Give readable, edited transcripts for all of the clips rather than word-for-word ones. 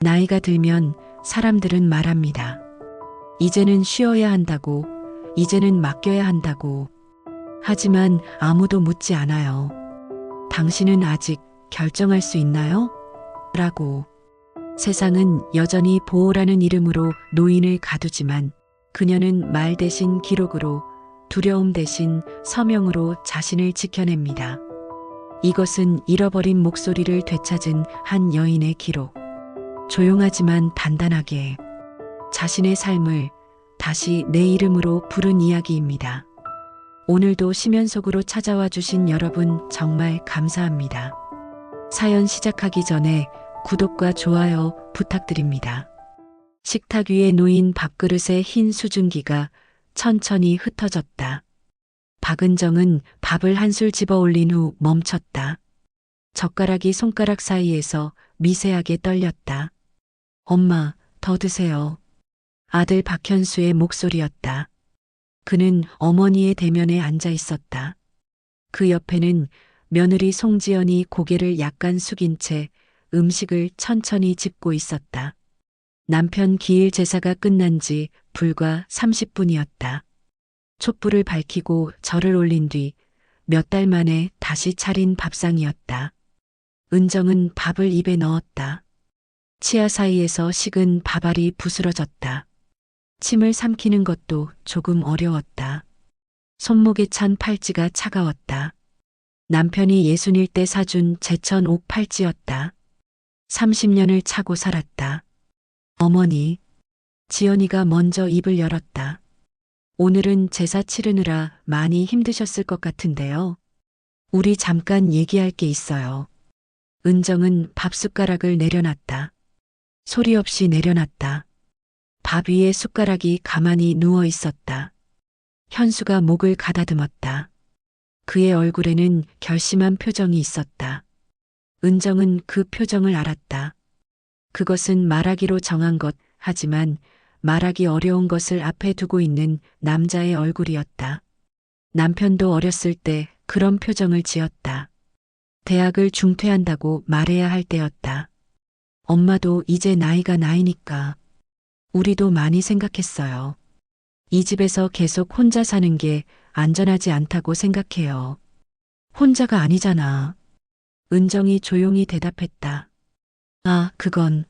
나이가 들면 사람들은 말합니다. 이제는 쉬어야 한다고, 이제는 맡겨야 한다고. 하지만 아무도 묻지 않아요. 당신은 아직 결정할 수 있나요? 라고. 세상은 여전히 보호라는 이름으로 노인을 가두지만 그녀는 말 대신 기록으로, 두려움 대신 서명으로 자신을 지켜냅니다. 이것은 잃어버린 목소리를 되찾은 한 여인의 기록. 조용하지만 단단하게 자신의 삶을 다시 내 이름으로 부른 이야기입니다. 오늘도 심연속으로 찾아와 주신 여러분 정말 감사합니다. 사연 시작하기 전에 구독과 좋아요 부탁드립니다. 식탁 위에 놓인 밥그릇에 흰 수증기가 천천히 흩어졌다. 박은정은 밥을 한술 집어 올린 후 멈췄다. 젓가락이 손가락 사이에서 미세하게 떨렸다. 엄마, 더 드세요. 아들 박현수의 목소리였다. 그는 어머니의 대면에 앉아 있었다. 그 옆에는 며느리 송지연이 고개를 약간 숙인 채 음식을 천천히 집고 있었다. 남편 기일 제사가 끝난 지 불과 30분이었다. 촛불을 밝히고 절을 올린 뒤 몇 달 만에 다시 차린 밥상이었다. 은정은 밥을 입에 넣었다. 치아 사이에서 식은 밥알이 부스러졌다. 침을 삼키는 것도 조금 어려웠다. 손목에 찬 팔찌가 차가웠다. 남편이 60때 사준 제천 옥 팔찌였다. 30년을 차고 살았다. 어머니, 지연이가 먼저 입을 열었다. 오늘은 제사 치르느라 많이 힘드셨을 것 같은데요. 우리 잠깐 얘기할 게 있어요. 은정은 밥숟가락을 내려놨다. 소리 없이 내려놨다. 밥 위에 숟가락이 가만히 누워 있었다. 현수가 목을 가다듬었다. 그의 얼굴에는 결심한 표정이 있었다. 은정은 그 표정을 알았다. 그것은 말하기로 정한 것, 하지만 말하기 어려운 것을 앞에 두고 있는 남자의 얼굴이었다. 남편도 어렸을 때 그런 표정을 지었다. 대학을 중퇴한다고 말해야 할 때였다. 엄마도 이제 나이가 나이니까. 우리도 많이 생각했어요. 이 집에서 계속 혼자 사는 게 안전하지 않다고 생각해요. 혼자가 아니잖아. 은정이 조용히 대답했다. 아, 그건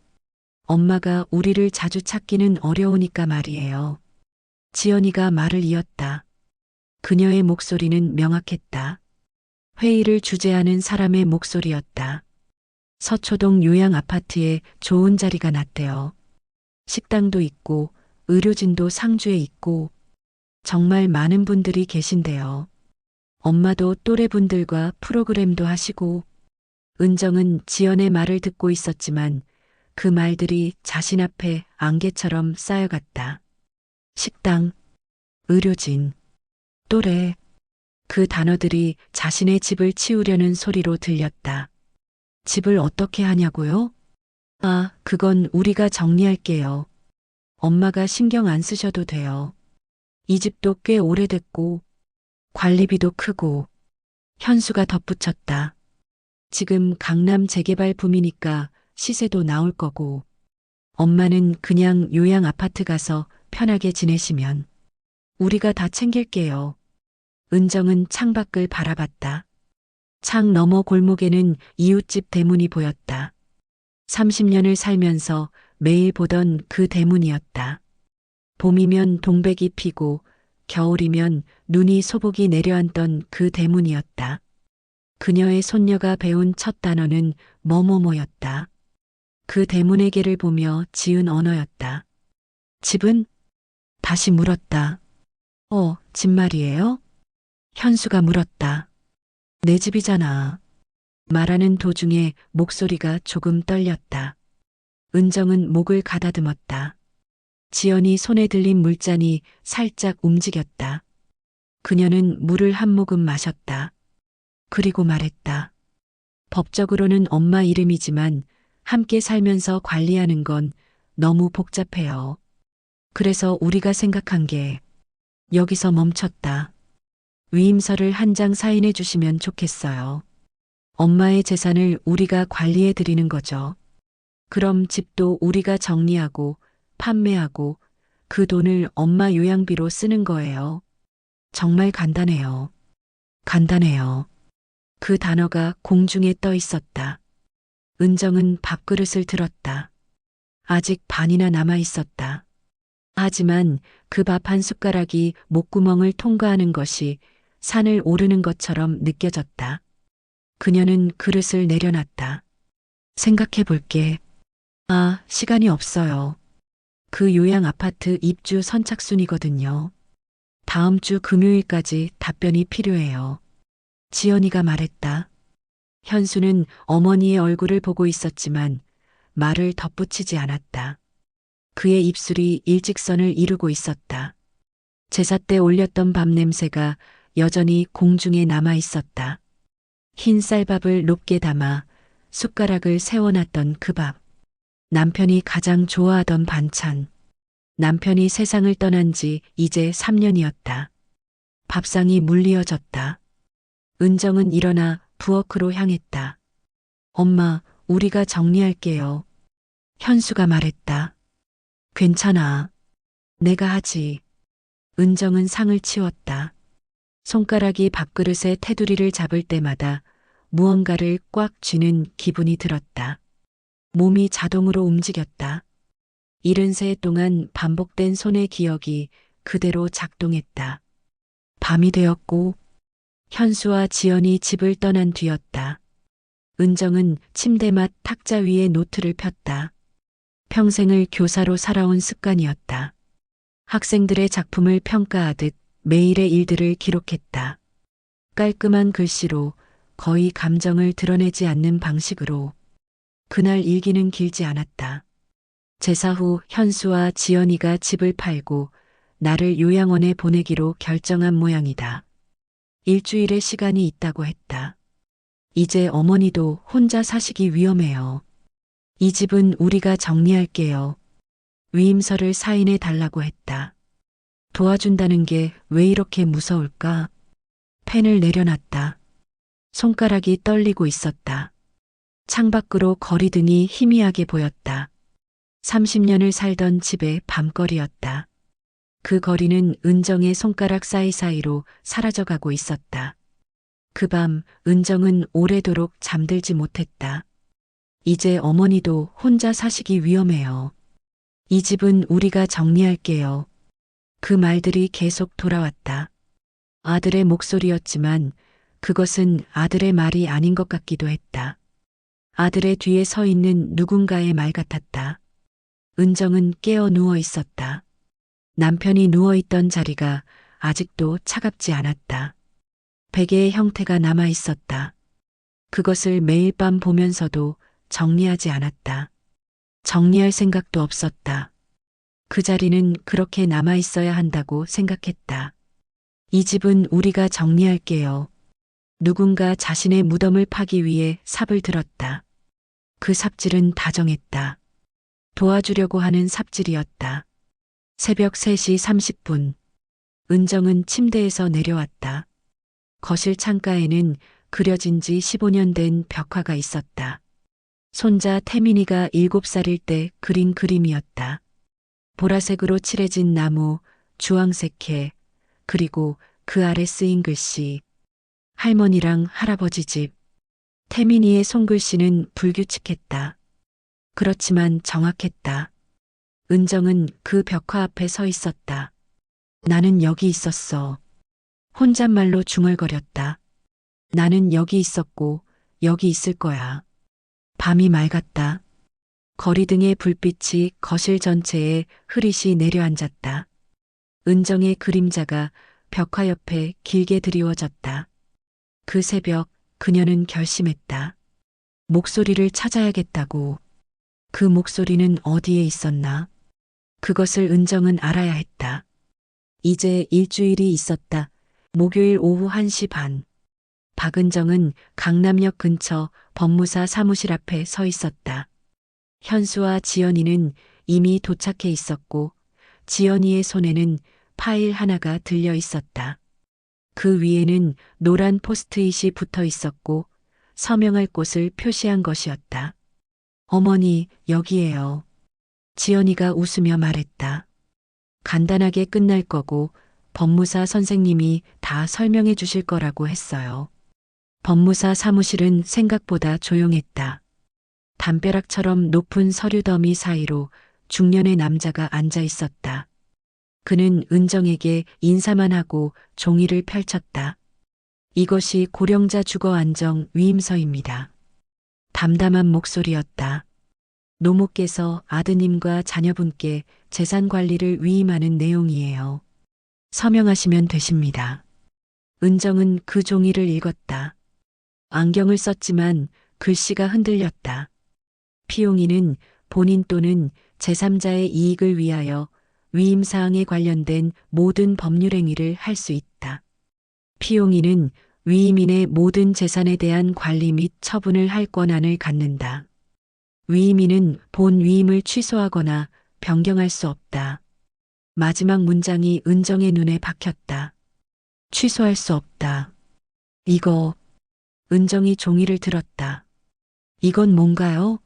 엄마가 우리를 자주 찾기는 어려우니까 말이에요. 지연이가 말을 이었다. 그녀의 목소리는 명확했다. 회의를 주재하는 사람의 목소리였다. 서초동 요양 아파트에 좋은 자리가 났대요. 식당도 있고 의료진도 상주에 있고 정말 많은 분들이 계신데요. 엄마도 또래분들과 프로그램도 하시고. 은정은 지연의 말을 듣고 있었지만 그 말들이 자신 앞에 안개처럼 쌓여갔다. 식당, 의료진, 또래. 그 단어들이 자신의 집을 치우려는 소리로 들렸다. 집을 어떻게 하냐고요? 아, 그건 우리가 정리할게요. 엄마가 신경 안 쓰셔도 돼요. 이 집도 꽤 오래됐고 관리비도 크고. 현수가 덧붙였다. 지금 강남 재개발 붐이니까 시세도 나올 거고. 엄마는 그냥 요양 아파트 가서 편하게 지내시면 우리가 다 챙길게요. 은정은 창밖을 바라봤다. 창 너머 골목에는 이웃집 대문이 보였다. 30년을 살면서 매일 보던 그 대문이었다. 봄이면 동백이 피고 겨울이면 눈이 소복이 내려앉던 그 대문이었다. 그녀의 손녀가 배운 첫 단어는 뭐뭐뭐였다. 그 대문의 개를 보며 지은 언어였다. 집은? 다시 물었다. 집 말이에요? 현수가 물었다. 내 집이잖아. 말하는 도중에 목소리가 조금 떨렸다. 은정은 목을 가다듬었다. 지연이 손에 들린 물잔이 살짝 움직였다. 그녀는 물을 한 모금 마셨다. 그리고 말했다. 법적으로는 엄마 이름이지만 함께 살면서 관리하는 건 너무 복잡해요. 그래서 우리가 생각한 게 여기서 멈췄다. 위임서를 한 장 사인해 주시면 좋겠어요. 엄마의 재산을 우리가 관리해 드리는 거죠. 그럼 집도 우리가 정리하고 판매하고 그 돈을 엄마 요양비로 쓰는 거예요. 정말 간단해요. 간단해요. 그 단어가 공중에 떠 있었다. 은정은 밥그릇을 들었다. 아직 반이나 남아 있었다. 하지만 그 밥 한 숟가락이 목구멍을 통과하는 것이 산을 오르는 것처럼 느껴졌다. 그녀는 그릇을 내려놨다. 생각해 볼게. 아, 시간이 없어요. 그 요양 아파트 입주 선착순이거든요. 다음 주 금요일까지 답변이 필요해요. 지연이가 말했다. 현수는 어머니의 얼굴을 보고 있었지만 말을 덧붙이지 않았다. 그의 입술이 일직선을 이루고 있었다. 제사 때 올렸던 밥 냄새가 여전히 공중에 남아 있었다. 흰 쌀밥을 높게 담아 숟가락을 세워놨던 그 밥. 남편이 가장 좋아하던 반찬. 남편이 세상을 떠난 지 이제 3년이었다. 밥상이 물리어졌다. 은정은 일어나 부엌으로 향했다. 엄마, 우리가 정리할게요. 현수가 말했다. 괜찮아. 내가 하지. 은정은 상을 치웠다. 손가락이 밥그릇의 테두리를 잡을 때마다 무언가를 꽉 쥐는 기분이 들었다. 몸이 자동으로 움직였다. 73 동안 반복된 손의 기억이 그대로 작동했다. 밤이 되었고 현수와 지연이 집을 떠난 뒤였다. 은정은 침대맡 탁자 위에 노트를 폈다. 평생을 교사로 살아온 습관이었다. 학생들의 작품을 평가하듯 매일의 일들을 기록했다. 깔끔한 글씨로 거의 감정을 드러내지 않는 방식으로. 그날 일기는 길지 않았다. 제사 후 현수와 지연이가 집을 팔고 나를 요양원에 보내기로 결정한 모양이다. 일주일의 시간이 있다고 했다. 이제 어머니도 혼자 사시기 위험해요. 이 집은 우리가 정리할게요. 위임서를 사인해 달라고 했다. 도와준다는 게 왜 이렇게 무서울까? 펜을 내려놨다. 손가락이 떨리고 있었다. 창밖으로 거리등이 희미하게 보였다. 30년을 살던 집의 밤거리였다. 그 거리는 은정의 손가락 사이사이로 사라져가고 있었다. 그 밤 은정은 오래도록 잠들지 못했다. 이제 어머니도 혼자 사시기 위험해요. 이 집은 우리가 정리할게요. 그 말들이 계속 돌아왔다. 아들의 목소리였지만 그것은 아들의 말이 아닌 것 같기도 했다. 아들의 뒤에 서 있는 누군가의 말 같았다. 은정은 깨어 누워 있었다. 남편이 누워있던 자리가 아직도 차갑지 않았다. 베개의 형태가 남아 있었다. 그것을 매일 밤 보면서도 정리하지 않았다. 정리할 생각도 없었다. 그 자리는 그렇게 남아 있어야 한다고 생각했다. 이 집은 우리가 정리할게요. 누군가 자신의 무덤을 파기 위해 삽을 들었다. 그 삽질은 다정했다. 도와주려고 하는 삽질이었다. 새벽 3시 30분. 은정은 침대에서 내려왔다. 거실 창가에는 그려진 지 15년 된 벽화가 있었다. 손자 태민이가 7살일 때 그린 그림이었다. 보라색으로 칠해진 나무, 주황색 해, 그리고 그 아래 쓰인 글씨. 할머니랑 할아버지 집. 태민이의 손글씨는 불규칙했다. 그렇지만 정확했다. 은정은 그 벽화 앞에 서 있었다. 나는 여기 있었어. 혼잣말로 중얼거렸다. 나는 여기 있었고 여기 있을 거야. 밤이 맑았다. 거리등의 불빛이 거실 전체에 흐릿이 내려앉았다. 은정의 그림자가 벽화 옆에 길게 드리워졌다. 그 새벽 그녀는 결심했다. 목소리를 찾아야겠다고. 그 목소리는 어디에 있었나? 그것을 은정은 알아야 했다. 이제 일주일이 있었다. 목요일 오후 1시 반. 박은정은 강남역 근처 법무사 사무실 앞에 서 있었다. 현수와 지연이는 이미 도착해 있었고 지연이의 손에는 파일 하나가 들려 있었다. 그 위에는 노란 포스트잇이 붙어 있었고 서명할 곳을 표시한 것이었다. 어머니, 여기에요. 지연이가 웃으며 말했다. 간단하게 끝날 거고 법무사 선생님이 다 설명해 주실 거라고 했어요. 법무사 사무실은 생각보다 조용했다. 담벼락처럼 높은 서류 더미 사이로 중년의 남자가 앉아 있었다. 그는 은정에게 인사만 하고 종이를 펼쳤다. 이것이 고령자 주거 안정 위임서입니다. 담담한 목소리였다. 노모께서 아드님과 자녀분께 재산 관리를 위임하는 내용이에요. 서명하시면 되십니다. 은정은 그 종이를 읽었다. 안경을 썼지만 글씨가 흔들렸다. 피용인은 본인 또는 제3자의 이익을 위하여 위임사항에 관련된 모든 법률 행위를 할 수 있다. 피용인은 위임인의 모든 재산에 대한 관리 및 처분을 할 권한을 갖는다. 위임인은 본 위임을 취소하거나 변경할 수 없다. 마지막 문장이 은정의 눈에 박혔다. 취소할 수 없다. 이거, 은정이 종이를 들었다. 이건 뭔가요?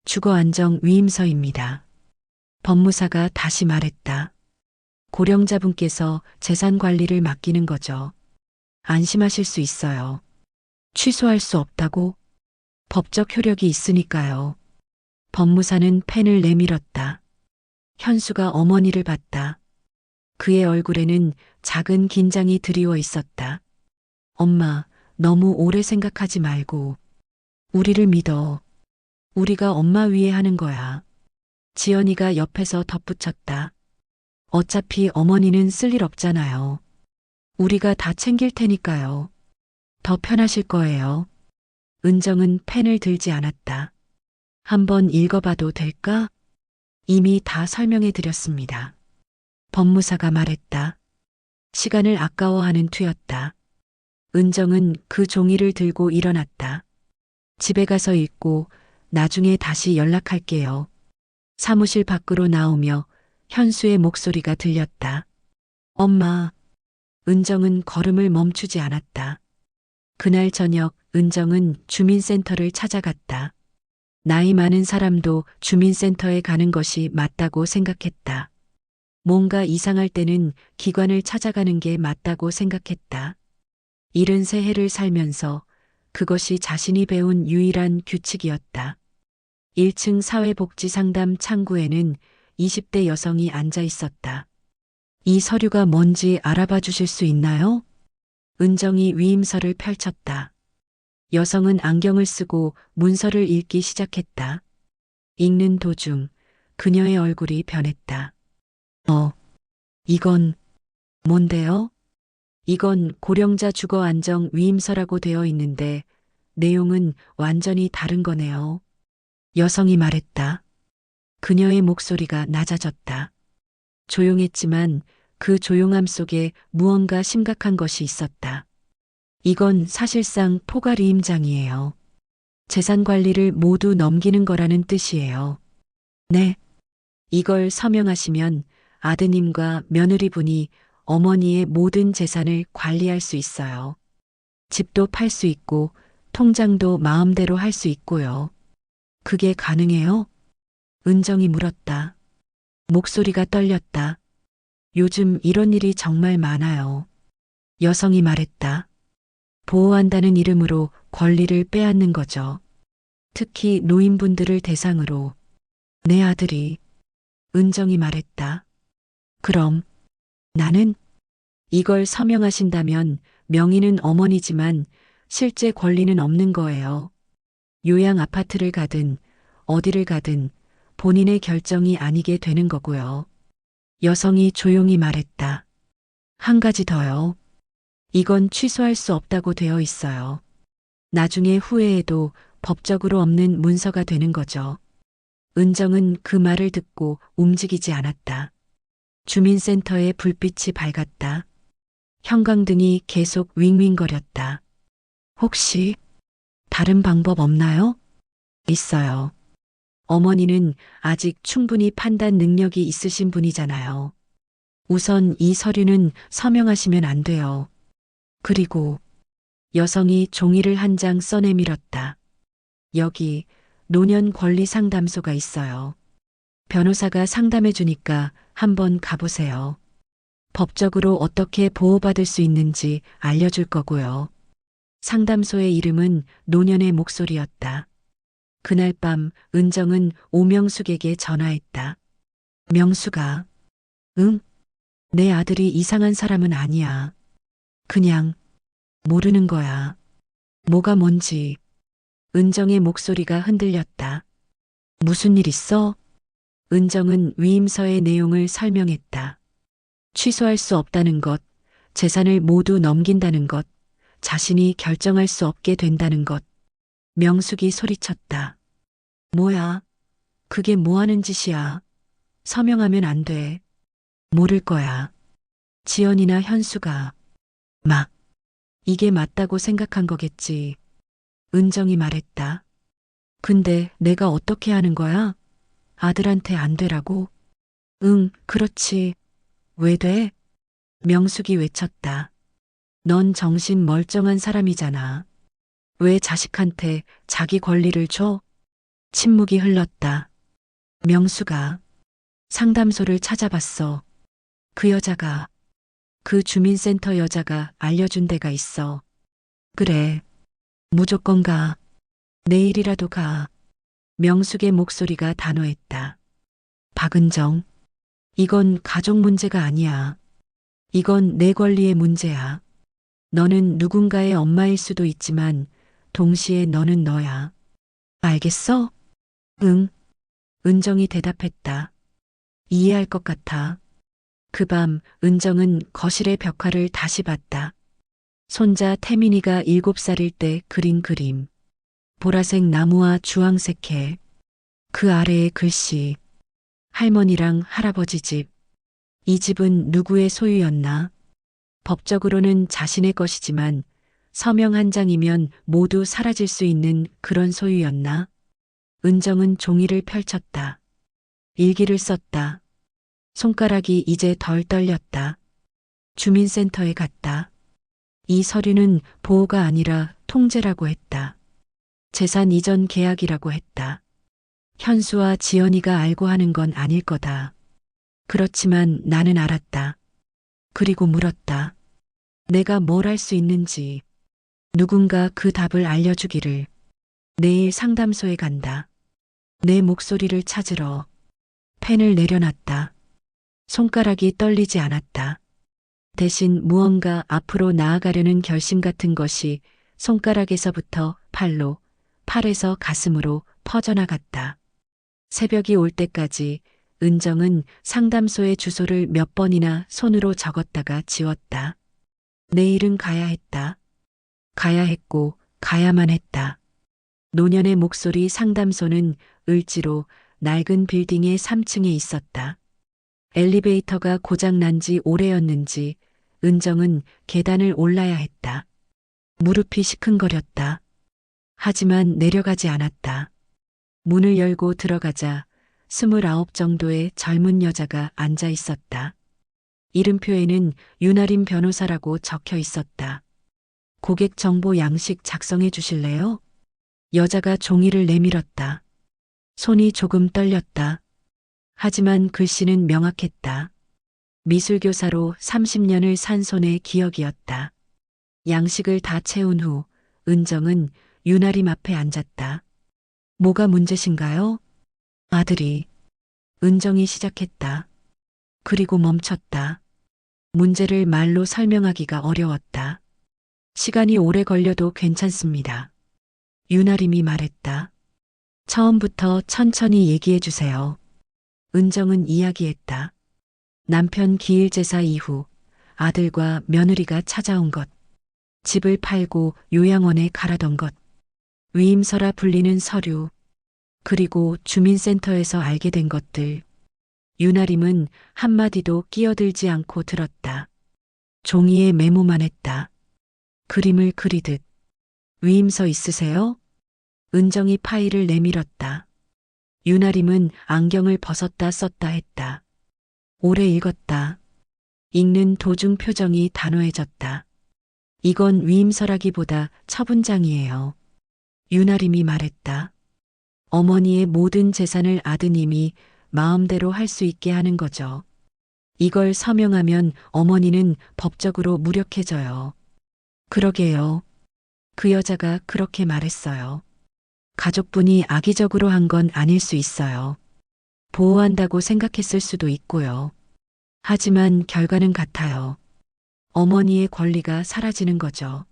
주거안정 위임서입니다. 법무사가 다시 말했다. 고령자분께서 재산 관리를 맡기는 거죠. 안심하실 수 있어요. 취소할 수 없다고? 법적 효력이 있으니까요. 법무사는 펜을 내밀었다. 현수가 어머니를 봤다. 그의 얼굴에는 작은 긴장이 드리워 있었다. 엄마, 너무 오래 생각하지 말고. 우리를 믿어. 우리가 엄마 위해 하는 거야. 지연이가 옆에서 덧붙였다. 어차피 어머니는 쓸 일 없잖아요. 우리가 다 챙길 테니까요. 더 편하실 거예요. 은정은 펜을 들지 않았다. 한번 읽어봐도 될까? 이미 다 설명해 드렸습니다. 법무사가 말했다. 시간을 아까워하는 투였다. 은정은 그 종이를 들고 일어났다. 집에 가서 읽고 나중에 다시 연락할게요. 사무실 밖으로 나오며 현수의 목소리가 들렸다. 엄마. 은정은 걸음을 멈추지 않았다. 그날 저녁 은정은 주민센터를 찾아갔다. 나이 많은 사람도 주민센터에 가는 것이 맞다고 생각했다. 뭔가 이상할 때는 기관을 찾아가는 게 맞다고 생각했다. 73해를 살면서 그것이 자신이 배운 유일한 규칙이었다. 1층 사회복지상담 창구에는 20대 여성이 앉아 있었다. 이 서류가 뭔지 알아봐 주실 수 있나요? 은정이 위임서를 펼쳤다. 여성은 안경을 쓰고 문서를 읽기 시작했다. 읽는 도중 그녀의 얼굴이 변했다. 이건 뭔데요? 이건 고령자 주거 안정 위임서라고 되어 있는데 내용은 완전히 다른 거네요. 여성이 말했다. 그녀의 목소리가 낮아졌다. 조용했지만 그 조용함 속에 무언가 심각한 것이 있었다. 이건 사실상 포괄위임장이에요. 재산 관리를 모두 넘기는 거라는 뜻이에요. 네. 이걸 서명하시면 아드님과 며느리분이 어머니의 모든 재산을 관리할 수 있어요. 집도 팔 수 있고 통장도 마음대로 할 수 있고요. 그게 가능해요? 은정이 물었다. 목소리가 떨렸다. 요즘 이런 일이 정말 많아요. 여성이 말했다. 보호한다는 이름으로 권리를 빼앗는 거죠. 특히 노인분들을 대상으로. 내 아들이. 은정이 말했다. 그럼 나는 이걸 서명하신다면 명의는 어머니지만 실제 권리는 없는 거예요. 요양 아파트를 가든 어디를 가든 본인의 결정이 아니게 되는 거고요. 여성이 조용히 말했다. 한 가지 더요. 이건 취소할 수 없다고 되어 있어요. 나중에 후회해도 법적으로 없는 문서가 되는 거죠. 은정은 그 말을 듣고 움직이지 않았다. 주민센터의 불빛이 밝았다. 형광등이 계속 윙윙거렸다. 혹시 다른 방법 없나요? 있어요. 어머니는 아직 충분히 판단 능력이 있으신 분이잖아요. 우선 이 서류는 서명하시면 안 돼요. 그리고 여성이 종이를 한 장 써내밀었다. 여기 노년 권리 상담소가 있어요. 변호사가 상담해 주니까 한번 가보세요. 법적으로 어떻게 보호받을 수 있는지 알려줄 거고요. 상담소의 이름은 노년의 목소리였다. 그날 밤 은정은 오명숙에게 전화했다. 명숙아, 응? 내 아들이 이상한 사람은 아니야. 그냥 모르는 거야. 뭐가 뭔지. 은정의 목소리가 흔들렸다. 무슨 일 있어? 은정은 위임서의 내용을 설명했다. 취소할 수 없다는 것, 재산을 모두 넘긴다는 것, 자신이 결정할 수 없게 된다는 것. 명숙이 소리쳤다. 뭐야? 그게 뭐 하는 짓이야? 서명하면 안 돼. 모를 거야. 지연이나 현수가. 막, 이게 맞다고 생각한 거겠지. 은정이 말했다. 근데 내가 어떻게 하는 거야? 아들한테 안 되라고? 응, 그렇지. 왜 돼? 명숙이 외쳤다. 넌 정신 멀쩡한 사람이잖아. 왜 자식한테 자기 권리를 줘? 침묵이 흘렀다. 명수가 상담소를 찾아봤어. 그 여자가, 그 주민센터 여자가 알려준 데가 있어. 그래. 무조건 가. 내일이라도 가. 명숙의 목소리가 단호했다. 박은정, 이건 가족 문제가 아니야. 이건 내 권리의 문제야. 너는 누군가의 엄마일 수도 있지만 동시에 너는 너야. 알겠어? 응. 은정이 대답했다. 이해할 것 같아. 그 밤 은정은 거실의 벽화를 다시 봤다. 손자 태민이가 7살일 때 그린 그림. 보라색 나무와 주황색 해. 그 아래에 글씨. 할머니랑 할아버지 집. 이 집은 누구의 소유였나? 법적으로는 자신의 것이지만 서명 한 장이면 모두 사라질 수 있는 그런 소유였나? 은정은 종이를 펼쳤다. 일기를 썼다. 손가락이 이제 덜 떨렸다. 주민센터에 갔다. 이 서류는 보호가 아니라 통제라고 했다. 재산 이전 계약이라고 했다. 현수와 지연이가 알고 하는 건 아닐 거다. 그렇지만 나는 알았다. 그리고 물었다. 내가 뭘 할 수 있는지. 누군가 그 답을 알려주기를. 내일 상담소에 간다. 내 목소리를 찾으러. 펜을 내려놨다. 손가락이 떨리지 않았다. 대신 무언가 앞으로 나아가려는 결심 같은 것이 손가락에서부터 팔로, 팔에서 가슴으로 퍼져나갔다. 새벽이 올 때까지 은정은 상담소의 주소를 몇 번이나 손으로 적었다가 지웠다. 내일은 가야 했다. 가야 했고 가야만 했다. 노년의 목소리 상담소는 을지로 낡은 빌딩의 3층에 있었다. 엘리베이터가 고장난 지 오래였는지 은정은 계단을 올라야 했다. 무릎이 시큰거렸다. 하지만 내려가지 않았다. 문을 열고 들어가자 29 정도의 젊은 여자가 앉아 있었다. 이름표에는 윤아림 변호사라고 적혀 있었다. 고객 정보 양식 작성해 주실래요? 여자가 종이를 내밀었다. 손이 조금 떨렸다. 하지만 글씨는 명확했다. 미술교사로 30년을 산 손의 기억이었다. 양식을 다 채운 후 은정은 윤아림 앞에 앉았다. 뭐가 문제신가요? 아들이. 은정이 시작했다. 그리고 멈췄다. 문제를 말로 설명하기가 어려웠다. 시간이 오래 걸려도 괜찮습니다. 윤아림이 말했다. 처음부터 천천히 얘기해 주세요. 은정은 이야기했다. 남편 기일 제사 이후 아들과 며느리가 찾아온 것, 집을 팔고 요양원에 가라던 것, 위임서라 불리는 서류, 그리고 주민센터에서 알게 된 것들. 윤아림은 한마디도 끼어들지 않고 들었다. 종이에 메모만 했다. 그림을 그리듯. 위임서 있으세요? 은정이 파일을 내밀었다. 윤아림은 안경을 벗었다 썼다 했다. 오래 읽었다. 읽는 도중 표정이 단호해졌다. 이건 위임서라기보다 처분장이에요. 윤아림이 말했다. 어머니의 모든 재산을 아드님이 마음대로 할 수 있게 하는 거죠. 이걸 서명하면 어머니는 법적으로 무력해져요. 그러게요. 그 여자가 그렇게 말했어요. 가족분이 악의적으로 한 건 아닐 수 있어요. 보호한다고 생각했을 수도 있고요. 하지만 결과는 같아요. 어머니의 권리가 사라지는 거죠.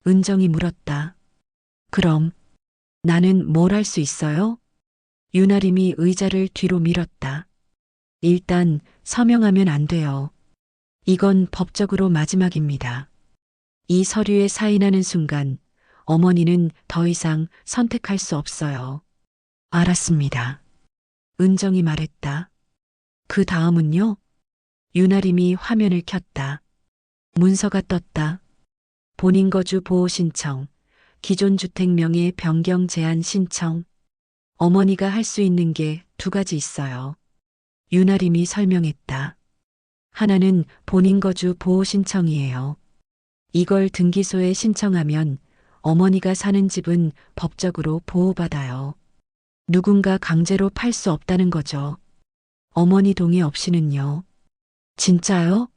은정이 물었다. 그럼 나는 뭘 할 수 있어요? 유나림이 의자를 뒤로 밀었다. 일단 서명하면 안 돼요. 이건 법적으로 마지막입니다. 이 서류에 사인하는 순간 어머니는 더 이상 선택할 수 없어요. 알았습니다. 은정이 말했다. 그 다음은요? 유나림이 화면을 켰다. 문서가 떴다. 본인 거주 보호 신청, 기존 주택 명의 변경 제한 신청. 어머니가 할 수 있는 게 두 가지 있어요. 유나림이 설명했다. 하나는 본인 거주 보호 신청이에요. 이걸 등기소에 신청하면 어머니가 사는 집은 법적으로 보호받아요. 누군가 강제로 팔 수 없다는 거죠. 어머니 동의 없이는요. 진짜요?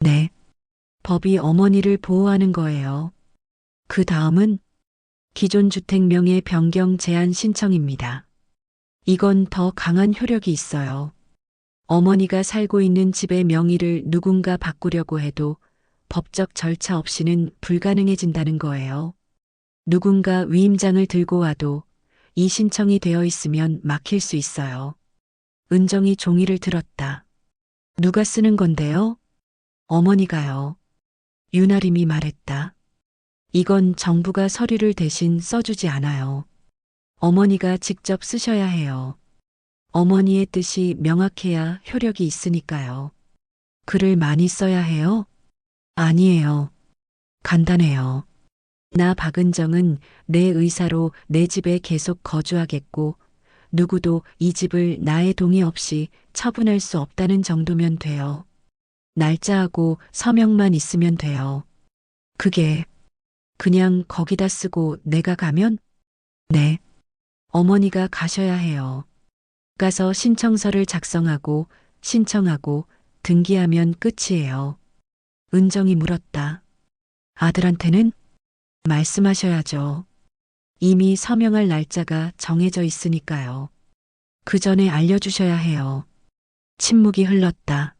네. 법이 어머니를 보호하는 거예요. 그 다음은 기존 주택 명의 변경 제한 신청입니다. 이건 더 강한 효력이 있어요. 어머니가 살고 있는 집의 명의를 누군가 바꾸려고 해도 법적 절차 없이는 불가능해진다는 거예요. 누군가 위임장을 들고 와도 이 신청이 되어 있으면 막힐 수 있어요. 은정이 종이를 들었다. 누가 쓰는 건데요? 어머니가요. 유나림이 말했다. 이건 정부가 서류를 대신 써주지 않아요. 어머니가 직접 쓰셔야 해요. 어머니의 뜻이 명확해야 효력이 있으니까요. 글을 많이 써야 해요? 아니에요. 간단해요. 나 박은정은 내 의사로 내 집에 계속 거주하겠고 누구도 이 집을 나의 동의 없이 처분할 수 없다는 정도면 돼요. 날짜하고 서명만 있으면 돼요. 그게 그냥 거기다 쓰고 내가 가면? 네. 어머니가 가셔야 해요. 가서 신청서를 작성하고 신청하고 등기하면 끝이에요. 은정이 물었다. 아들한테는? 말씀하셔야죠. 이미 서명할 날짜가 정해져 있으니까요. 그 전에 알려주셔야 해요. 침묵이 흘렀다.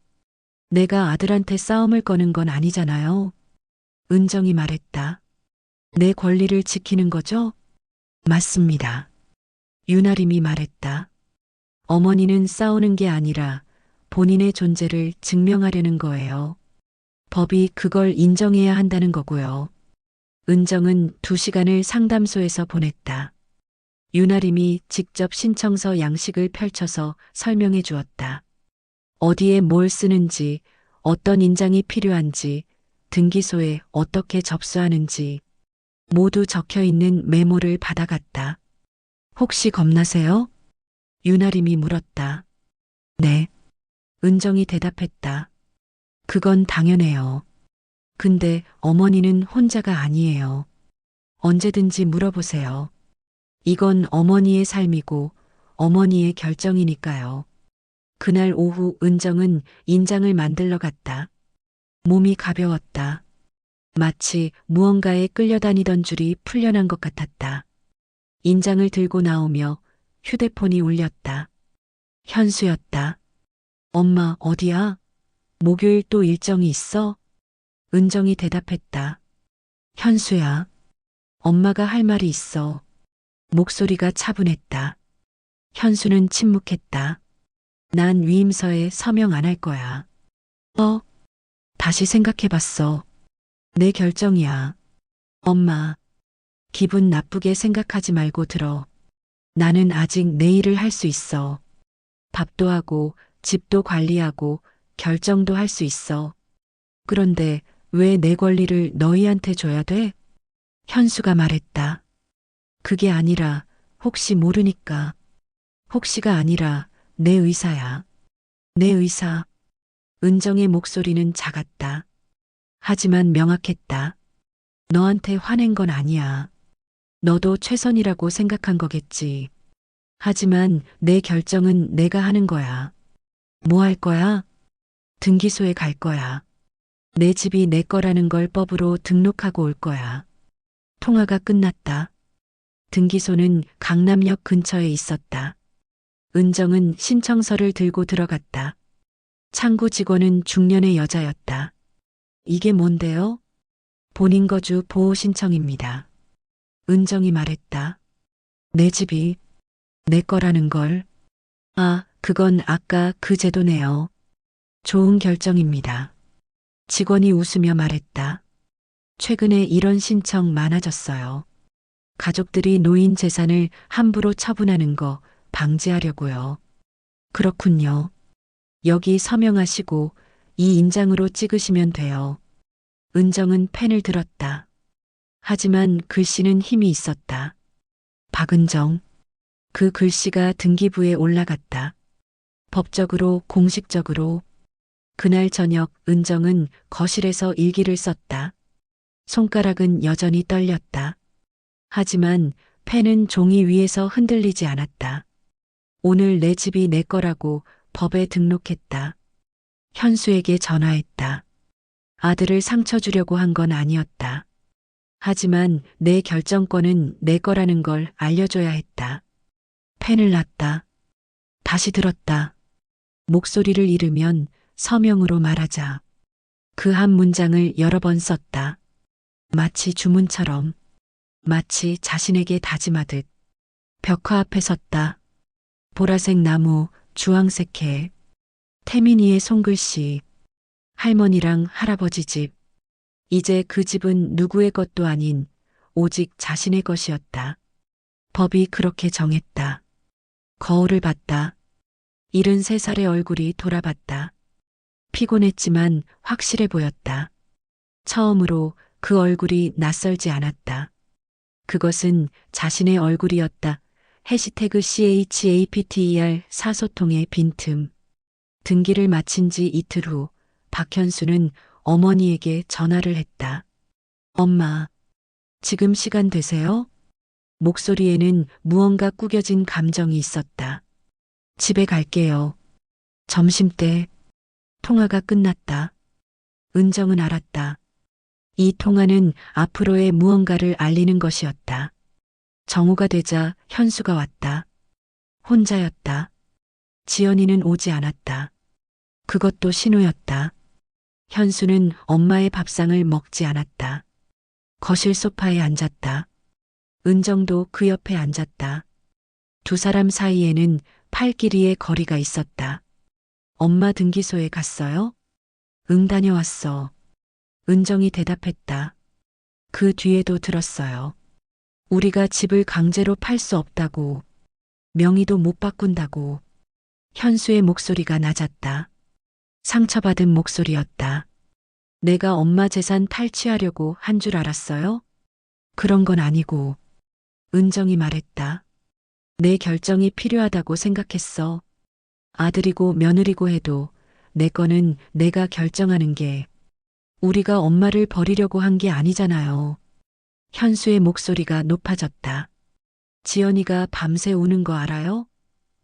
내가 아들한테 싸움을 거는 건 아니잖아요. 은정이 말했다. 내 권리를 지키는 거죠? 맞습니다. 유나림이 말했다. 어머니는 싸우는 게 아니라 본인의 존재를 증명하려는 거예요. 법이 그걸 인정해야 한다는 거고요. 은정은 2시간을 상담소에서 보냈다. 유나림이 직접 신청서 양식을 펼쳐서 설명해 주었다. 어디에 뭘 쓰는지, 어떤 인장이 필요한지, 등기소에 어떻게 접수하는지 모두 적혀 있는 메모를 받아갔다. 혹시 겁나세요? 유나림이 물었다. 네. 은정이 대답했다. 그건 당연해요. 근데 어머니는 혼자가 아니에요. 언제든지 물어보세요. 이건 어머니의 삶이고 어머니의 결정이니까요. 그날 오후 은정은 인장을 만들러 갔다. 몸이 가벼웠다. 마치 무언가에 끌려다니던 줄이 풀려난 것 같았다. 인장을 들고 나오며 휴대폰이 울렸다. 현수였다. 엄마 어디야? 목요일 또 일정이 있어? 은정이 대답했다. 현수야. 엄마가 할 말이 있어. 목소리가 차분했다. 현수는 침묵했다. 난 위임서에 서명 안 할 거야. 다시 생각해봤어. 내 결정이야. 엄마, 기분 나쁘게 생각하지 말고 들어. 나는 아직 내 일을 할 수 있어. 밥도 하고, 집도 관리하고, 결정도 할 수 있어. 그런데 왜 내 권리를 너희한테 줘야 돼? 현수가 말했다. 그게 아니라 혹시 모르니까. 혹시가 아니라 내 의사야. 내 의사. 은정의 목소리는 작았다. 하지만 명확했다. 너한테 화낸 건 아니야. 너도 최선이라고 생각한 거겠지. 하지만 내 결정은 내가 하는 거야. 뭐 할 거야? 등기소에 갈 거야. 내 집이 내 거라는 걸 법으로 등록하고 올 거야. 통화가 끝났다. 등기소는 강남역 근처에 있었다. 은정은 신청서를 들고 들어갔다. 창구 직원은 중년의 여자였다. 이게 뭔데요? 본인 거주 보호 신청입니다. 은정이 말했다. 내 집이 내 거라는 걸. 아, 그건 아까 그 제도네요. 좋은 결정입니다. 직원이 웃으며 말했다. 최근에 이런 신청 많아졌어요. 가족들이 노인 재산을 함부로 처분하는 거 방지하려고요. 그렇군요. 여기 서명하시고 이 인장으로 찍으시면 돼요. 은정은 펜을 들었다. 하지만 글씨는 힘이 있었다. 박은정. 그 글씨가 등기부에 올라갔다. 법적으로 공식적으로. 그날 저녁 은정은 거실에서 일기를 썼다. 손가락은 여전히 떨렸다. 하지만 펜은 종이 위에서 흔들리지 않았다. 오늘 내 집이 내 거라고 법에 등록했다. 현수에게 전화했다. 아들을 상처 주려고 한 건 아니었다. 하지만 내 결정권은 내 거라는 걸 알려줘야 했다. 펜을 놨다. 다시 들었다. 목소리를 잃으면 서명으로 말하자. 그 한 문장을 여러 번 썼다. 마치 주문처럼, 마치 자신에게 다짐하듯. 벽화 앞에 섰다. 보라색 나무, 주황색 개, 태민이의 손글씨, 할머니랑 할아버지 집. 이제 그 집은 누구의 것도 아닌 오직 자신의 것이었다. 법이 그렇게 정했다. 거울을 봤다. 73살의 얼굴이 돌아봤다. 피곤했지만 확실해 보였다. 처음으로 그 얼굴이 낯설지 않았다. 그것은 자신의 얼굴이었다. 해시태그 CHAPTER 사소통의 빈틈. 등기를 마친 지 이틀 후 박현수는 어머니에게 전화를 했다. 엄마, 지금 시간 되세요? 목소리에는 무언가 꾸겨진 감정이 있었다. 집에 갈게요. 점심때. 통화가 끝났다. 은정은 알았다. 이 통화는 앞으로의 무언가를 알리는 것이었다. 정오가 되자 현수가 왔다. 혼자였다. 지연이는 오지 않았다. 그것도 신호였다. 현수는 엄마의 밥상을 먹지 않았다. 거실 소파에 앉았다. 은정도 그 옆에 앉았다. 두 사람 사이에는 팔길이의 거리가 있었다. 엄마 등기소에 갔어요? 응, 다녀왔어. 은정이 대답했다. 그 뒤에도 들었어요. 우리가 집을 강제로 팔 수 없다고. 명의도 못 바꾼다고. 현수의 목소리가 낮았다. 상처받은 목소리였다. 내가 엄마 재산 탈취하려고 한 줄 알았어요? 그런 건 아니고. 은정이 말했다. 내 결정이 필요하다고 생각했어. 아들이고 며느리고 해도 내 거는 내가 결정하는 게 우리가 엄마를 버리려고 한 게 아니잖아요. 현수의 목소리가 높아졌다. 지연이가 밤새 우는 거 알아요?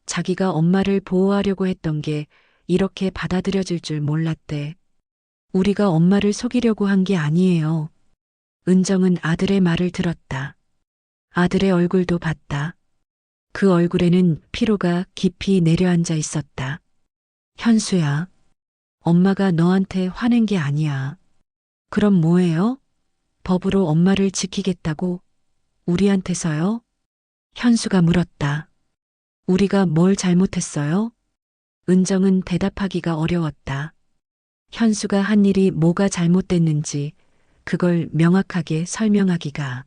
자기가 엄마를 보호하려고 했던 게 이렇게 받아들여질 줄 몰랐대. 우리가 엄마를 속이려고 한 게 아니에요. 은정은 아들의 말을 들었다. 아들의 얼굴도 봤다. 그 얼굴에는 피로가 깊이 내려앉아 있었다. 현수야, 엄마가 너한테 화낸 게 아니야. 그럼 뭐예요? 법으로 엄마를 지키겠다고? 우리한테서요? 현수가 물었다. 우리가 뭘 잘못했어요? 은정은 대답하기가 어려웠다. 현수가 한 일이 뭐가 잘못됐는지 그걸 명확하게 설명하기가.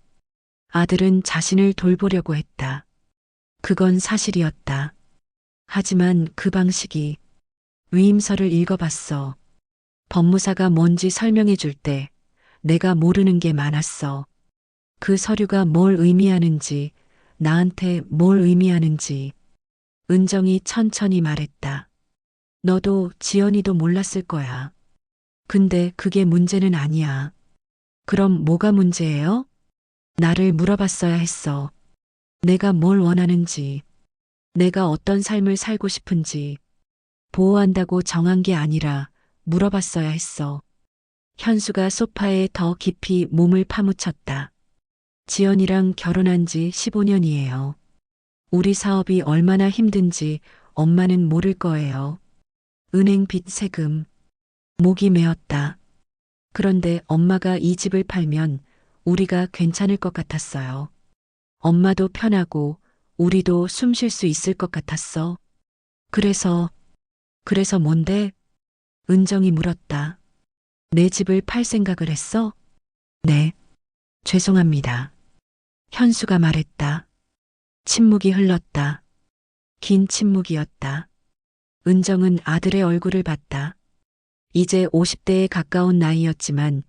아들은 자신을 돌보려고 했다. 그건 사실이었다. 하지만 그 방식이. 위임서를 읽어봤어. 법무사가 뭔지 설명해 줄 때 내가 모르는 게 많았어. 그 서류가 뭘 의미하는지, 나한테 뭘 의미하는지. 은정이 천천히 말했다. 너도 지연이도 몰랐을 거야. 근데 그게 문제는 아니야. 그럼 뭐가 문제예요? 나를 물어봤어야 했어. 내가 뭘 원하는지. 내가 어떤 삶을 살고 싶은지 보호한다고 정한 게 아니라 물어봤어야 했어. 현수가 소파에 더 깊이 몸을 파묻혔다. 지연이랑 결혼한 지 15년이에요. 우리 사업이 얼마나 힘든지 엄마는 모를 거예요. 은행 빚 세금, 목이 메었다. 그런데 엄마가 이 집을 팔면 우리가 괜찮을 것 같았어요. 엄마도 편하고 우리도 숨 쉴 수 있을 것 같았어. 그래서 뭔데? 은정이 물었다. 내 집을 팔 생각을 했어? 네, 죄송합니다. 현수가 말했다. 침묵이 흘렀다. 긴 침묵이었다. 은정은 아들의 얼굴을 봤다. 이제 50대에 가까운 나이였지만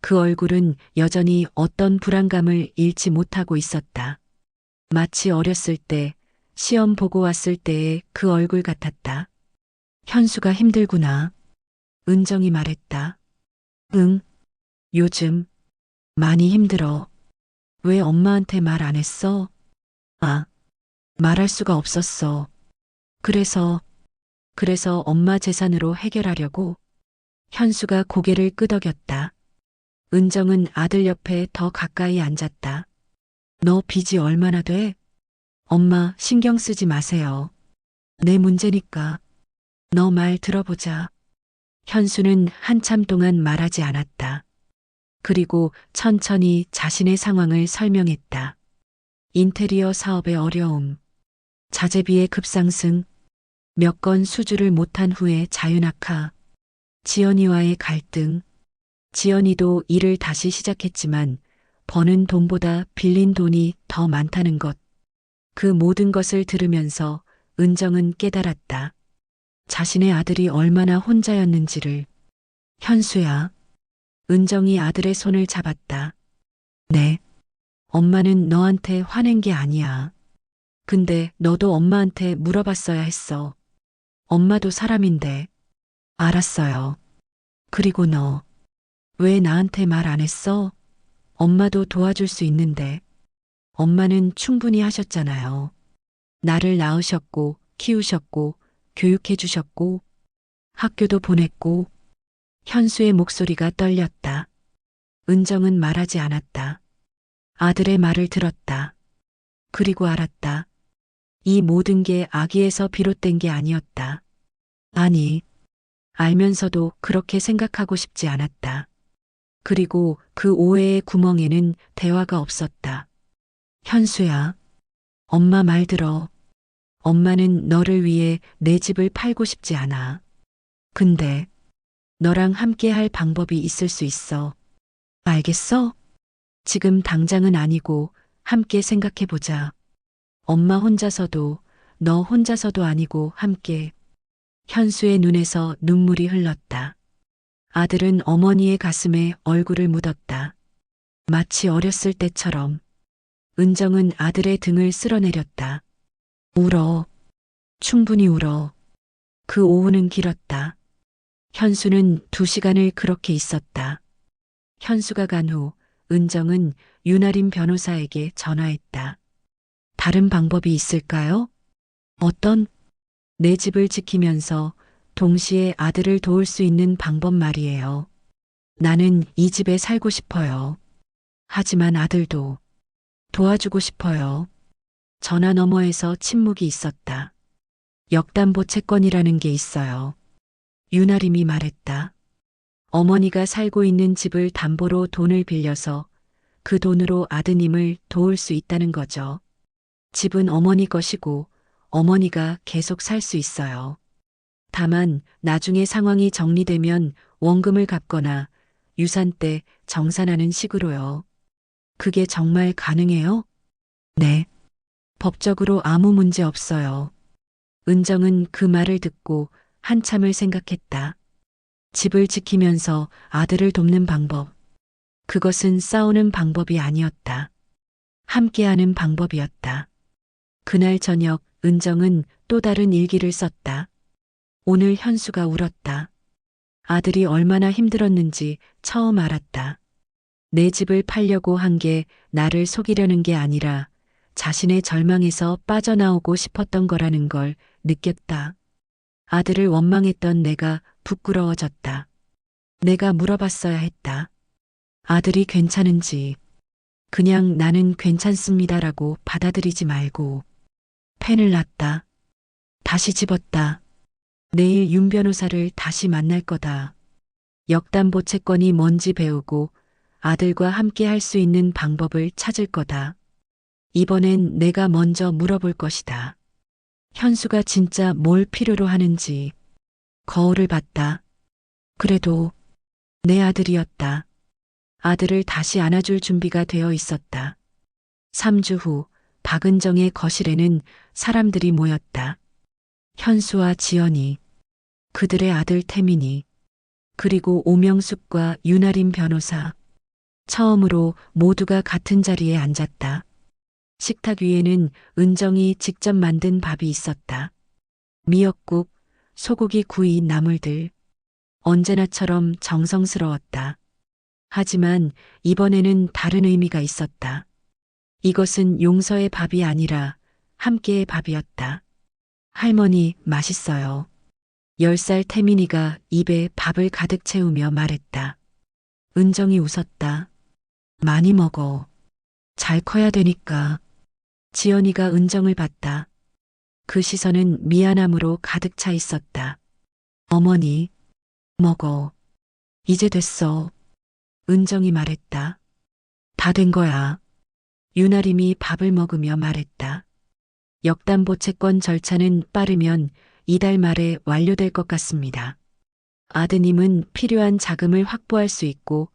그 얼굴은 여전히 어떤 불안감을 잃지 못하고 있었다. 마치 어렸을 때 시험 보고 왔을 때의 그 얼굴 같았다. 현수가 힘들구나. 은정이 말했다. 응, 요즘 많이 힘들어. 왜 엄마한테 말 안 했어? 아, 말할 수가 없었어. 그래서 엄마 재산으로 해결하려고. 현수가 고개를 끄덕였다. 은정은 아들 옆에 더 가까이 앉았다. 너 빚이 얼마나 돼? 엄마 신경 쓰지 마세요. 내 문제니까. 너 말 들어보자. 현수는 한참 동안 말하지 않았다. 그리고 천천히 자신의 상황을 설명했다. 인테리어 사업의 어려움, 자재비의 급상승, 몇 건 수주를 못한 후에 자윤학화, 지연이와의 갈등, 지연이도 일을 다시 시작했지만 버는 돈보다 빌린 돈이 더 많다는 것. 그 모든 것을 들으면서 은정은 깨달았다. 자신의 아들이 얼마나 혼자였는지를. 현수야. 은정이 아들의 손을 잡았다. 네. 엄마는 너한테 화낸 게 아니야. 근데 너도 엄마한테 물어봤어야 했어. 엄마도 사람인데. 알았어요. 그리고 너, 왜 나한테 말 안 했어? 엄마도 도와줄 수 있는데. 엄마는 충분히 하셨잖아요. 나를 낳으셨고, 키우셨고, 교육해 주셨고, 학교도 보냈고. 현수의 목소리가 떨렸다. 은정은 말하지 않았다. 아들의 말을 들었다. 그리고 알았다. 이 모든 게 아기에서 비롯된 게 아니었다. 아니, 알면서도 그렇게 생각하고 싶지 않았다. 그리고 그 오해의 구멍에는 대화가 없었다. 현수야, 엄마 말 들어. 엄마는 너를 위해 내 집을 팔고 싶지 않아. 근데 너랑 함께 할 방법이 있을 수 있어. 알겠어? 지금 당장은 아니고 함께 생각해 보자. 엄마 혼자서도, 너 혼자서도 아니고 함께. 현수의 눈에서 눈물이 흘렀다. 아들은 어머니의 가슴에 얼굴을 묻었다. 마치 어렸을 때처럼. 은정은 아들의 등을 쓸어내렸다. 울어. 충분히 울어. 그 오후는 길었다. 현수는 2시간을 그렇게 있었다. 현수가 간 후 은정은 윤아림 변호사에게 전화했다. 다른 방법이 있을까요? 어떤? 내 집을 지키면서 동시에 아들을 도울 수 있는 방법 말이에요. 나는 이 집에 살고 싶어요. 하지만 아들도 도와주고 싶어요. 전화 너머에서 침묵이 있었다. 역담보 채권이라는 게 있어요. 윤아림이 말했다. 어머니가 살고 있는 집을 담보로 돈을 빌려서 그 돈으로 아드님을 도울 수 있다는 거죠. 집은 어머니 것이고 어머니가 계속 살 수 있어요. 다만 나중에 상황이 정리되면 원금을 갚거나 유산 때 정산하는 식으로요. 그게 정말 가능해요? 네. 법적으로 아무 문제 없어요. 은정은 그 말을 듣고 한참을 생각했다. 집을 지키면서 아들을 돕는 방법. 그것은 싸우는 방법이 아니었다. 함께하는 방법이었다. 그날 저녁 은정은 또 다른 일기를 썼다. 오늘 현수가 울었다. 아들이 얼마나 힘들었는지 처음 알았다. 내 집을 팔려고 한 게 나를 속이려는 게 아니라 자신의 절망에서 빠져나오고 싶었던 거라는 걸 느꼈다. 아들을 원망했던 내가 부끄러워졌다. 내가 물어봤어야 했다. 아들이 괜찮은지, 그냥 나는 괜찮습니다라고 받아들이지 말고. 펜을 놨다. 다시 집었다. 내일 윤 변호사를 다시 만날 거다. 역담보 채권이 뭔지 배우고 아들과 함께 할 수 있는 방법을 찾을 거다. 이번엔 내가 먼저 물어볼 것이다. 현수가 진짜 뭘 필요로 하는지. 거울을 봤다. 그래도 내 아들이었다. 아들을 다시 안아줄 준비가 되어 있었다. 3주 후 박은정의 거실에는 사람들이 모였다. 현수와 지연이, 그들의 아들 태민이, 그리고 오명숙과 윤아림 변호사. 처음으로 모두가 같은 자리에 앉았다. 식탁 위에는 은정이 직접 만든 밥이 있었다. 미역국, 소고기 구이 나물들. 언제나처럼 정성스러웠다. 하지만 이번에는 다른 의미가 있었다. 이것은 용서의 밥이 아니라 함께의 밥이었다. 할머니, 맛있어요. 10살 태민이가 입에 밥을 가득 채우며 말했다. 은정이 웃었다. 많이 먹어. 잘 커야 되니까. 지연이가 은정을 봤다. 그 시선은 미안함으로 가득 차 있었다. 어머니, 먹어. 이제 됐어. 은정이 말했다. 다 된 거야. 윤아림이 밥을 먹으며 말했다. 역담보 채권 절차는 빠르면 이달 말에 완료될 것 같습니다. 아드님은 필요한 자금을 확보할 수 있고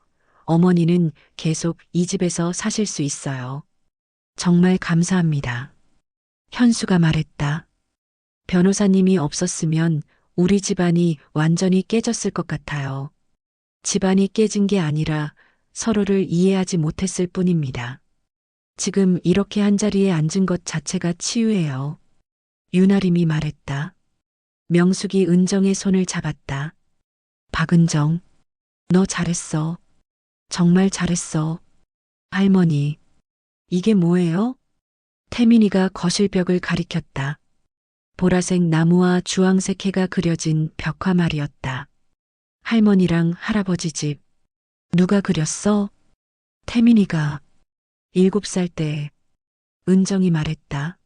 어머니는 계속 이 집에서 사실 수 있어요. 정말 감사합니다. 현수가 말했다. 변호사님이 없었으면 우리 집안이 완전히 깨졌을 것 같아요. 집안이 깨진 게 아니라 서로를 이해하지 못했을 뿐입니다. 지금 이렇게 한자리에 앉은 것 자체가 치유예요. 윤아림이 말했다. 명숙이 은정의 손을 잡았다. 박은정, 너 잘했어. 정말 잘했어. 할머니, 이게 뭐예요? 태민이가 거실벽을 가리켰다. 보라색 나무와 주황색 해가 그려진 벽화말이었다. 할머니랑 할아버지 집. 누가 그렸어? 태민이가 7살 때. 은정이 말했다.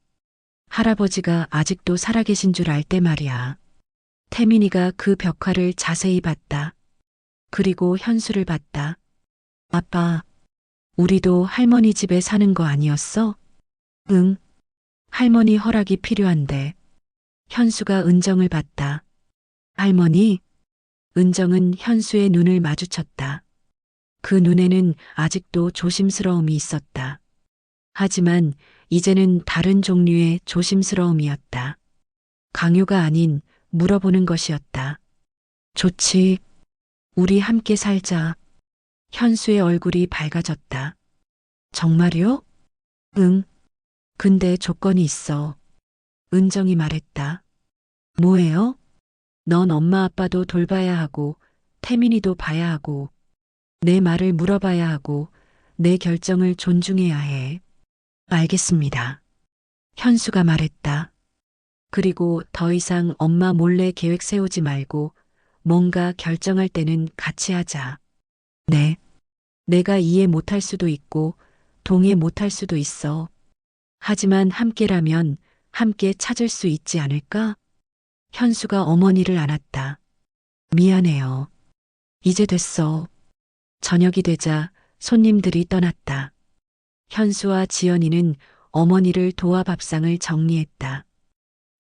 할아버지가 아직도 살아계신 줄 알 때 말이야. 태민이가 그 벽화를 자세히 봤다. 그리고 현수를 봤다. 아빠, 우리도 할머니 집에 사는 거 아니었어? 응. 할머니 허락이 필요한데. 현수가 은정을 봤다. 할머니? 은정은 현수의 눈을 마주쳤다. 그 눈에는 아직도 조심스러움이 있었다. 하지만 이제는 다른 종류의 조심스러움이었다. 강요가 아닌 물어보는 것이었다. 좋지. 우리 함께 살자. 현수의 얼굴이 밝아졌다. 정말요? 응. 근데 조건이 있어. 은정이 말했다. 뭐예요? 넌 엄마 아빠도 돌봐야 하고, 태민이도 봐야 하고, 내 말을 물어봐야 하고, 내 결정을 존중해야 해. 알겠습니다. 현수가 말했다. 그리고 더 이상 엄마 몰래 계획 세우지 말고, 뭔가 결정할 때는 같이 하자. 네. 내가 이해 못할 수도 있고, 동의 못할 수도 있어. 하지만 함께라면 함께 찾을 수 있지 않을까? 현수가 어머니를 안았다. 미안해요. 이제 됐어. 저녁이 되자 손님들이 떠났다. 현수와 지연이는 어머니를 도와 밥상을 정리했다.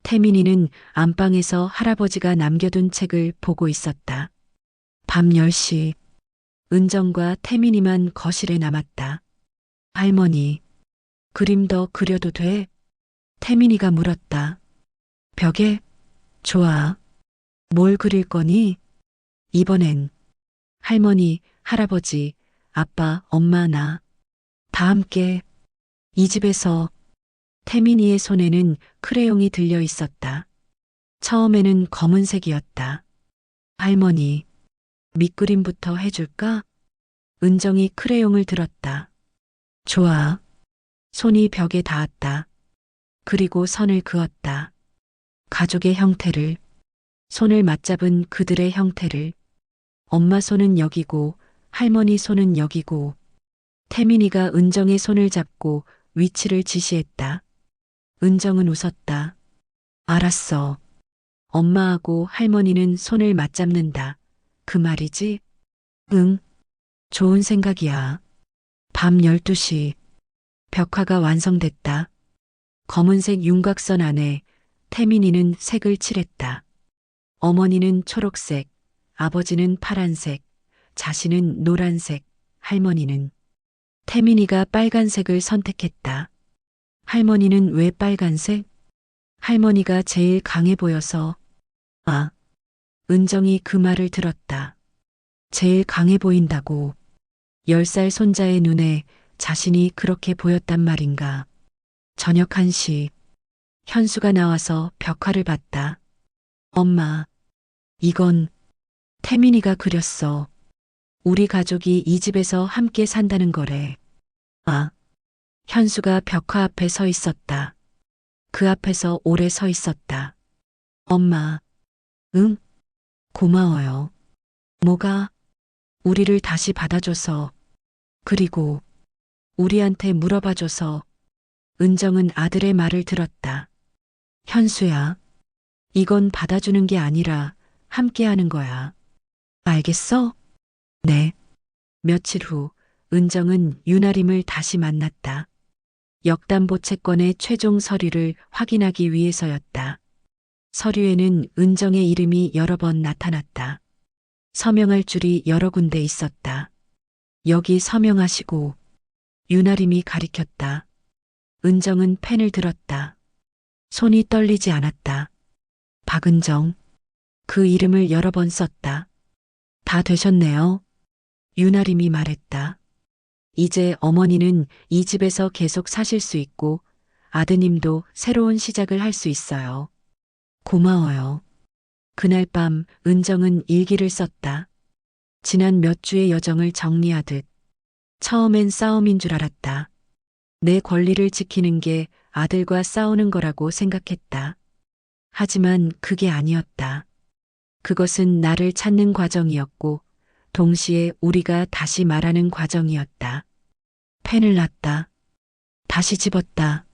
태민이는 안방에서 할아버지가 남겨둔 책을 보고 있었다. 밤 10시, 은정과 태민이만 거실에 남았다. 할머니, 그림 더 그려도 돼? 태민이가 물었다. 벽에? 좋아. 뭘 그릴 거니? 이번엔 할머니, 할아버지, 아빠, 엄마, 나. 다 함께. 이 집에서. 태민이의 손에는 크레용이 들려 있었다. 처음에는 검은색이었다. 할머니, 밑그림부터 해줄까? 은정이 크레용을 들었다. 좋아. 손이 벽에 닿았다. 그리고 선을 그었다. 가족의 형태를, 손을 맞잡은 그들의 형태를. 엄마 손은 여기고 할머니 손은 여기고. 태민이가 은정의 손을 잡고 위치를 지시했다. 은정은 웃었다. 알았어. 엄마하고 할머니는 손을 맞잡는다. 그 말이지? 응, 좋은 생각이야. 밤 12시. 벽화가 완성됐다. 검은색 윤곽선 안에 태민이는 색을 칠했다. 어머니는 초록색, 아버지는 파란색, 자신은 노란색, 할머니는. 태민이가 빨간색을 선택했다. 할머니는 왜 빨간색? 할머니가 제일 강해 보여서. 아, 은정이 그 말을 들었다. 제일 강해 보인다고. 10살 손자의 눈에 자신이 그렇게 보였단 말인가. 저녁 1시. 현수가 나와서 벽화를 봤다. 엄마, 이건 태민이가 그렸어. 우리 가족이 이 집에서 함께 산다는 거래. 아, 현수가 벽화 앞에 서 있었다. 그 앞에서 오래 서 있었다. 엄마, 응? 고마워요. 뭐가? 우리를 다시 받아줘서. 그리고 우리한테 물어봐줘서. 은정은 아들의 말을 들었다. 현수야, 이건 받아주는 게 아니라 함께 하는 거야. 알겠어? 네. 며칠 후, 은정은 윤아림을 다시 만났다. 역담보 채권의 최종 서류를 확인하기 위해서였다. 서류에는 은정의 이름이 여러 번 나타났다. 서명할 줄이 여러 군데 있었다. 여기 서명하시고. 윤아림이 가리켰다. 은정은 펜을 들었다. 손이 떨리지 않았다. 박은정. 그 이름을 여러 번 썼다. 다 되셨네요. 윤아림이 말했다. 이제 어머니는 이 집에서 계속 사실 수 있고 아드님도 새로운 시작을 할 수 있어요. 고마워요. 그날 밤 은정은 일기를 썼다. 지난 몇 주의 여정을 정리하듯. 처음엔 싸움인 줄 알았다. 내 권리를 지키는 게 아들과 싸우는 거라고 생각했다. 하지만 그게 아니었다. 그것은 나를 찾는 과정이었고 동시에 우리가 다시 말하는 과정이었다. 펜을 놨다. 다시 집었다.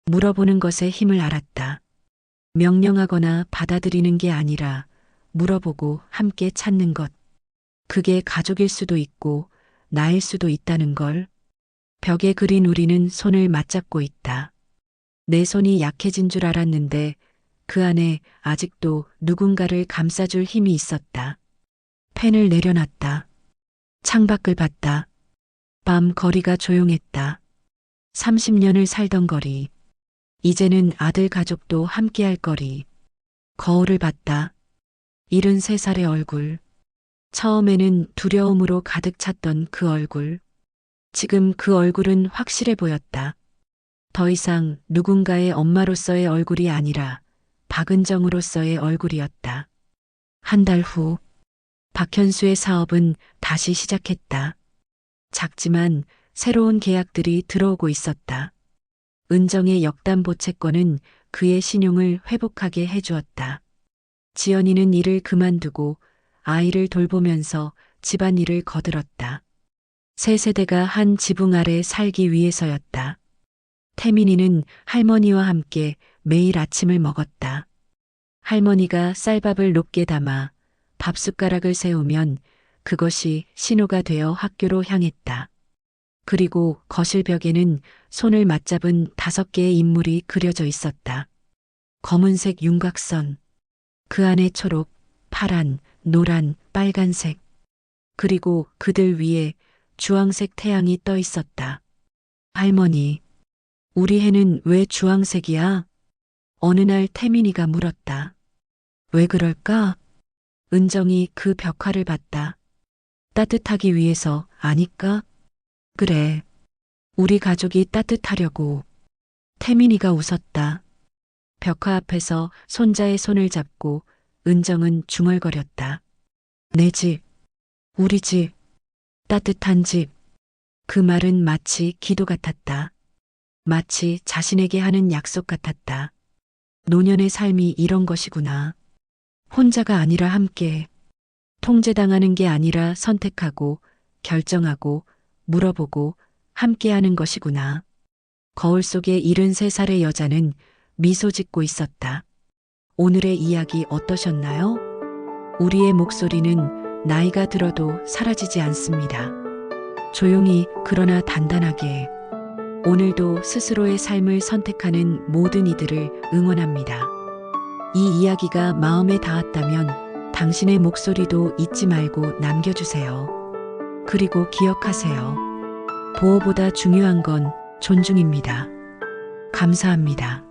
물어보는 것에 힘을 알았다. 명령하거나 받아들이는 게 아니라 물어보고 함께 찾는 것. 그게 가족일 수도 있고 나일 수도 있다는 걸. 벽에 그린 우리는 손을 맞잡고 있다. 내 손이 약해진 줄 알았는데 그 안에 아직도 누군가를 감싸줄 힘이 있었다. 펜을 내려놨다. 창밖을 봤다. 밤 거리가 조용했다. 30년을 살던 거리. 이제는 아들 가족도 함께할 거리. 거울을 봤다. 73살의 얼굴. 처음에는 두려움으로 가득 찼던 그 얼굴. 지금 그 얼굴은 확실해 보였다. 더 이상 누군가의 엄마로서의 얼굴이 아니라 박은정으로서의 얼굴이었다. 한 달 후, 박현수의 사업은 다시 시작했다. 작지만 새로운 계약들이 들어오고 있었다. 은정의 역담보 채권은 그의 신용을 회복하게 해주었다. 지연이는 일을 그만두고 아이를 돌보면서 집안일을 거들었다. 세 세대가 한 지붕 아래 살기 위해서였다. 태민이는 할머니와 함께 매일 아침을 먹었다. 할머니가 쌀밥을 높게 담아 밥숟가락을 세우면 그것이 신호가 되어 학교로 향했다. 그리고 거실 벽에는 손을 맞잡은 5개의 인물이 그려져 있었다. 검은색 윤곽선, 그 안에 초록, 파란, 노란, 빨간색, 그리고 그들 위에 주황색 태양이 떠 있었다. 할머니, 우리 해는 왜 주황색이야? 어느 날 태민이가 물었다. 왜 그럴까? 은정이 그 벽화를 봤다. 따뜻하기 위해서 아닐까? 그래. 우리 가족이 따뜻하려고. 태민이가 웃었다. 벽화 앞에서 손자의 손을 잡고 은정은 중얼거렸다. 내 집, 우리 집, 따뜻한 집. 그 말은 마치 기도 같았다. 마치 자신에게 하는 약속 같았다. 노년의 삶이 이런 것이구나. 혼자가 아니라 함께, 통제당하는 게 아니라 선택하고, 결정하고, 물어보고, 함께하는 것이구나. 거울 속의 73살의 여자는 미소 짓고 있었다. 오늘의 이야기 어떠셨나요? 우리의 목소리는 나이가 들어도 사라지지 않습니다. 조용히 그러나 단단하게. 오늘도 스스로의 삶을 선택하는 모든 이들을 응원합니다. 이 이야기가 마음에 닿았다면 당신의 목소리도 잊지 말고 남겨주세요. 그리고 기억하세요. 보호보다 중요한 건 존중입니다. 감사합니다.